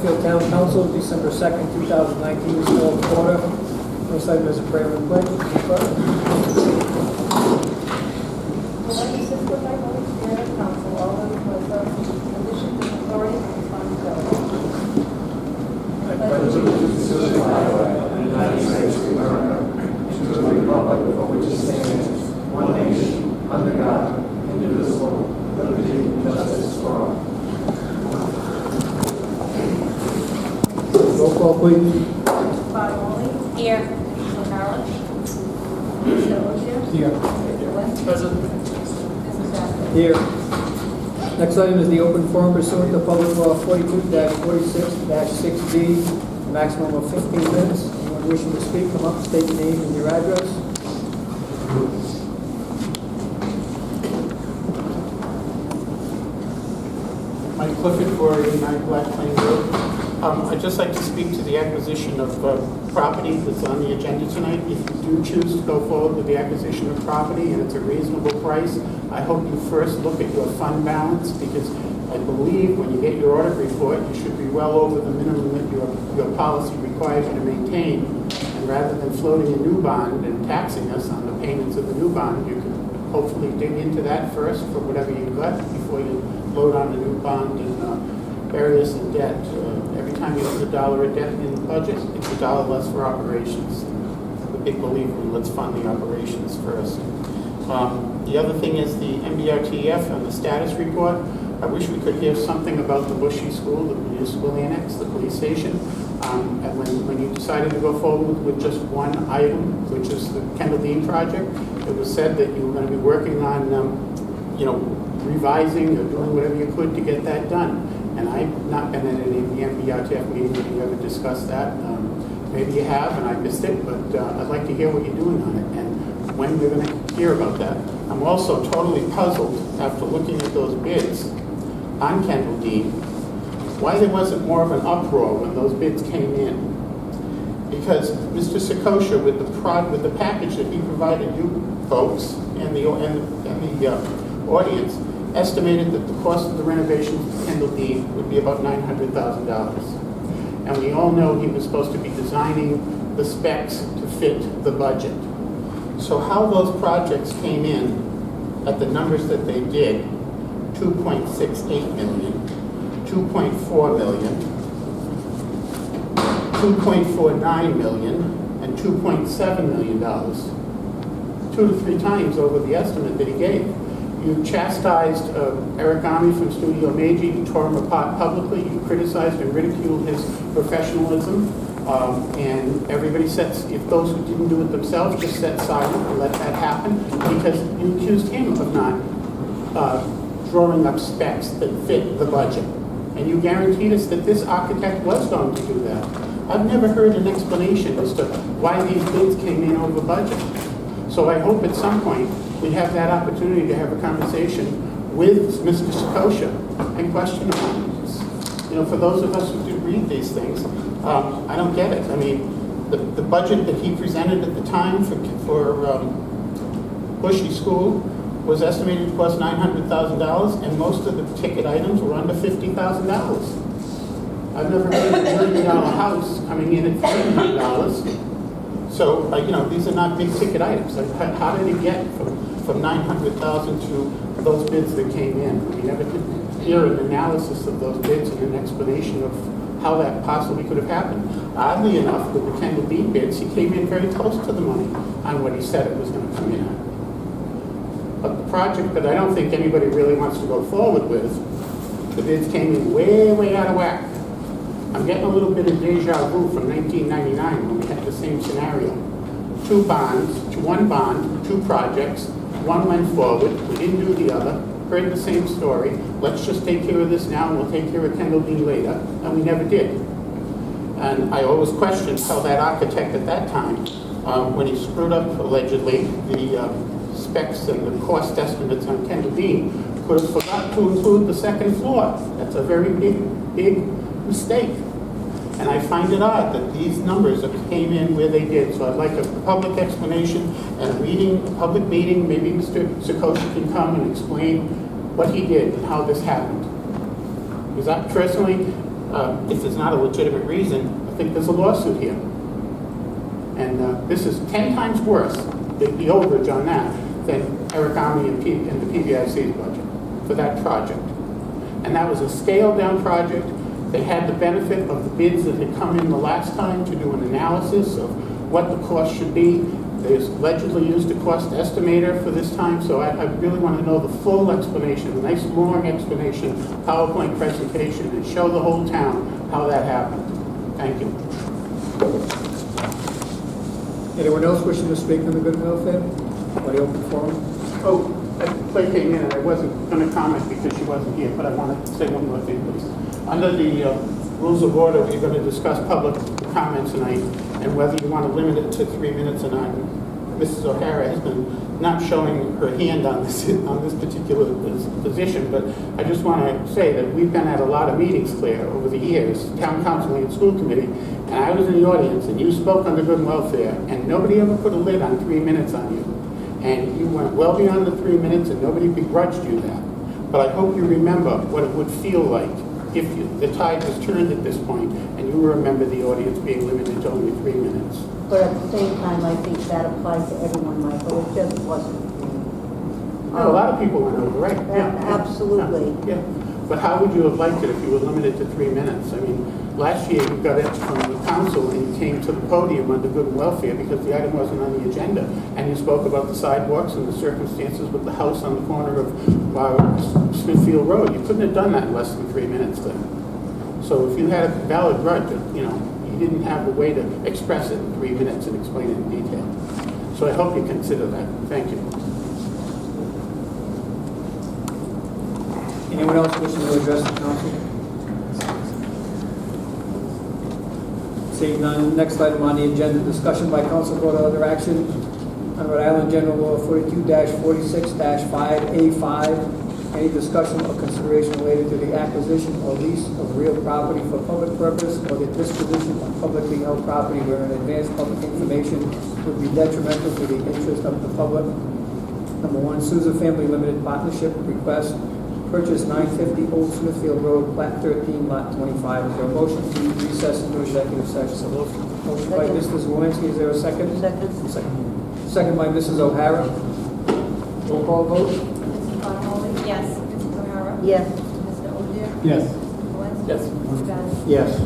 Smithfield Town Council, December 2nd, 2019, is called to order. First item is a prayer and pledge. Let me assisted by Holy Spirit of Council, always with conditions of authority and responsibility. I pledge allegiance to the flag of the United States of America, to the republic for which it stands, one nation, under God, indivisible, with liberty and justice for all. Roll call, please. Bob Marley. Here. Mr. Harris. Mr. Oshia. Here. Mr. West. Present. Mrs. Jackson. Here. Next item is the open forum pursuant to Public Law 42-46-6D, maximum of 15 minutes. Anyone wishing to speak, come up, state your name and your address. Mike Clifford for 89 Plat Road. I'd just like to speak to the acquisition of property that's on the agenda tonight. If you do choose to go forward with the acquisition of property and it's a reasonable price, I hope you first look at your fund balance, because I believe when you get your audit report, you should be well over the minimum that your policy requires you to maintain. And rather than floating a new bond and taxing us on the payments of the new bond, you can hopefully dig into that first for whatever you've got before you load on a new bond and bury us in debt. Every time you put $1 of debt in the budget, it's $1 less for operations. I'm a big believer in let's fund the operations first. The other thing is the MBRTF and the status report. I wish we could hear something about the Bushy School, the municipal annex, the police station. And when you decided to go forward with just one item, which is the Kendall Dean project, it was said that you were going to be working on, revising or doing whatever you could to get that done. And I've not been at any of the MBRTF meetings. Have you ever discussed that? Maybe you have, and I missed it, but I'd like to hear what you're doing on it and when we're going to hear about that. I'm also totally puzzled after looking at those bids on Kendall Dean, why there wasn't more of an uproar when those bids came in. Because Mr. Sakosha, with the package that he provided you folks and the audience, estimated that the cost of the renovations of Kendall Dean would be about $900,000. And we all know he was supposed to be designing the specs to fit the budget. So how those projects came in at the numbers that they did, 2.68 million, 2.4 million, 2.49 million, and $2.7 million, 2 to 3 times over the estimate that he gave. You chastised Eric Army from Studio Meiji. You tore him apart publicly. You criticized and ridiculed his professionalism. And everybody said, if those who didn't do it themselves just sat silent and let that happen, because you accused him of not drawing up specs that fit the budget. And you guaranteed us that this architect was going to do that. I've never heard an explanation as to why these bids came in over budget. So I hope at some point we have that opportunity to have a conversation with Mr. Sakosha and question him. For those of us who do read these things, I don't get it. I mean, the budget that he presented at the time for Bushy School was estimated to cost $900,000, and most of the ticket items were under $50,000. I've never heard of a $1 million house coming in at $300. So, these are not big ticket items. How did it get from $900,000 to those bids that came in? We never did hear an analysis of those bids and an explanation of how that possibly could have happened. Oddly enough, with the Kendall Dean bids, he came in very close to the money on what he said it was going to come in at. But the project that I don't think anybody really wants to go forward with, the bids came in way, way out of whack. I'm getting a little bit of deja vu from 1999 when we had the same scenario. 2 bonds, 1 bond, 2 projects, one went forward, we didn't do the other, heard the same story, let's just take care of this now and we'll take care of Kendall Dean later, and we never did. And I always questioned how that architect at that time, when he screwed up allegedly the specs and the cost estimates on Kendall Dean, could have forgot to include the second floor. That's a very big mistake. And I find it odd that these numbers came in where they did. So I'd like a public explanation and a public meeting. Maybe Mr. Sakosha can come and explain what he did and how this happened. Because I personally, If there's not a legitimate reason, I think there's a lawsuit here. And this is 10 times worse, the overage on that, than Eric Army and the PBIC's budget for that project. And that was a scaled-down project. They had the benefit of the bids that had come in the last time to do an analysis of what the cost should be. They allegedly used a cost estimator for this time, so I really want to know the full explanation, a nice long explanation, PowerPoint presentation, and show the whole town how that happened. Thank you. Anyone else wishing to speak on the good welfare? Or the open forum? Oh, Clay came in and I wasn't going to comment because she wasn't here, but I want to say one more thing, please. Under the rules of order, we're going to discuss public comments tonight and whether you want to limit it to 3 minutes or not. Mrs. O'Hara has been not showing her hand on this particular position, but I just want to say that we've been at a lot of meetings, Claire, over the years, town council and school committee, and I was in the audience and you spoke on the good welfare and nobody ever put a lid on 3 minutes on you. And you went well beyond the 3 minutes and nobody begrudged you that. But I hope you remember what it would feel like if the tide was turned at this point and you remember the audience being limited to only 3 minutes. But at the same time, I think that applies to everyone, Michael. It just wasn't. A lot of people went over, right? Absolutely. Yeah. But how would you have liked it if you were limited to 3 minutes? I mean, last year you got it from the council and you came to the podium under good and welfare because the item wasn't on the agenda. And you spoke about the sidewalks and the circumstances with the house on the corner of Smithfield Road. You couldn't have done that in less than 3 minutes then. So if you had a valid grudge, you didn't have a way to express it in 3 minutes and explain it in detail. So I hope you consider that. Thank you. Anyone else wishing to address the council? Seeing none, next item on the agenda, discussion by council vote or other action on Rhode Island General Law 42-46-5A5. Any discussion or consideration related to the acquisition or lease of real property for public purpose or the disposition of publicly held property wherein advanced public information would be detrimental to the interest of the public. Number one, Souza Family Limited Partnership request purchase 950 Old Smithfield Road, Plat 13, Lot 25. Is there a motion to recess into executive session? Motion by Mr. Zawinski. Is there a second? Second by Mrs. O'Hara. Roll call vote. Mrs. Bonneville? Yes. Mrs. O'Hara? Yes. Mr. O'Dea? Yes. Mr. Walensky? Yes. Mr. Bennett? Yes.